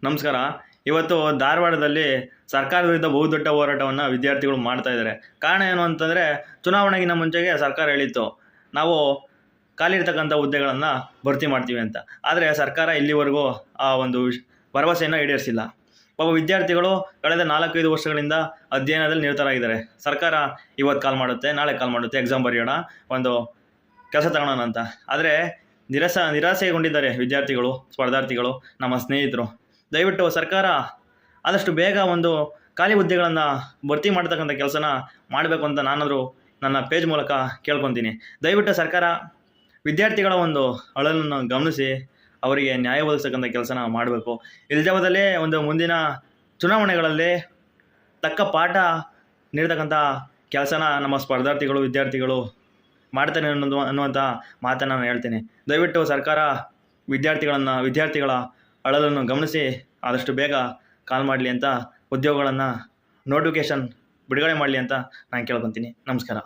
ನಮಸ್ಕಾರ. ಇವತ್ತು ಧಾರವಾಡದಲ್ಲಿ ಸರ್ಕಾರದ ವಿರುದ್ಧ ಬಹುದೊಡ್ಡ ಹೋರಾಟವನ್ನು ವಿದ್ಯಾರ್ಥಿಗಳು ಮಾಡ್ತಾ ಇದ್ದಾರೆ. ಕಾರಣ ಏನು ಅಂತಂದರೆ, ಚುನಾವಣೆಗಿಂತ ಮುಂಚೆಗೆ ಸರ್ಕಾರ ಹೇಳಿತ್ತು ನಾವು ಖಾಲಿ ಇರ್ತಕ್ಕಂಥ ಹುದ್ದೆಗಳನ್ನು ಭರ್ತಿ ಮಾಡ್ತೀವಿ ಅಂತ. ಆದರೆ ಸರ್ಕಾರ ಇಲ್ಲಿವರೆಗೂ ಆ ಒಂದು ಭರವಸೆಯನ್ನು ಈಡೇರಿಸಿಲ್ಲ. ಪಾಪ ವಿದ್ಯಾರ್ಥಿಗಳು ಕಳೆದ 4-5 ವರ್ಷಗಳಿಂದ ಅಧ್ಯಯನದಲ್ಲಿ ನಿರತರಾಗಿದ್ದಾರೆ. ಸರ್ಕಾರ ಇವತ್ತು ಕಾಲ್ ಮಾಡುತ್ತೆ, ನಾಳೆ ಕಾಲ್ ಮಾಡುತ್ತೆ, ಎಕ್ಸಾಮ್ ಬರೆಯೋಣ, ಒಂದು ಕೆಲಸ ತಗೊಳ್ಳೋಣ ಅಂತ. ಆದರೆ ನಿರಾಸೆಗೊಂಡಿದ್ದಾರೆ ವಿದ್ಯಾರ್ಥಿಗಳು, ಸ್ಪರ್ಧಾರ್ಥಿಗಳು, ನಮ್ಮ ಸ್ನೇಹಿತರು. ದಯವಿಟ್ಟು ಸರ್ಕಾರ ಆದಷ್ಟು ಬೇಗ ಒಂದು ಖಾಲಿ ಹುದ್ದೆಗಳನ್ನು ಭರ್ತಿ ಮಾಡ್ತಕ್ಕಂಥ ಕೆಲಸನ ಮಾಡಬೇಕು ಅಂತ ನಾನಾದರೂ ನನ್ನ ಪೇಜ್ ಮೂಲಕ ಕೇಳ್ಕೊತೀನಿ. ದಯವಿಟ್ಟು ಸರ್ಕಾರ ವಿದ್ಯಾರ್ಥಿಗಳ ಒಂದು ಅಳಲನ್ನು ಗಮನಿಸಿ ಅವರಿಗೆ ನ್ಯಾಯ ಒದಗಿಸ್ತಕ್ಕಂಥ ಕೆಲಸನ ಮಾಡಬೇಕು. ಇಲ್ಲದವದಲ್ಲೇ ಒಂದು ಮುಂದಿನ ಚುನಾವಣೆಗಳಲ್ಲಿ ತಕ್ಕ ಪಾಠ ನೀಡ್ತಕ್ಕಂಥ ಕೆಲಸನ ನಮ್ಮ ಸ್ಪರ್ಧಾರ್ಥಿಗಳು, ವಿದ್ಯಾರ್ಥಿಗಳು ಮಾಡ್ತಾನೆ ಅನ್ನುವಂಥ ಮಾತನ್ನು ನಾನು ಹೇಳ್ತೀನಿ. ದಯವಿಟ್ಟು ಸರ್ಕಾರ ವಿದ್ಯಾರ್ಥಿಗಳ ಅಳಲನ್ನು ಗಮನಿಸಿ ಆದಷ್ಟು ಬೇಗ ಕಾಲ್ ಮಾಡಲಿ ಅಂತ, ಉದ್ಯೋಗಗಳನ್ನು ನೋಟಿಫಿಕೇಷನ್ ಬಿಡುಗಡೆ ಮಾಡಲಿ ಅಂತ ನಾನು ಕೇಳ್ಕೊತೀನಿ. ನಮಸ್ಕಾರ.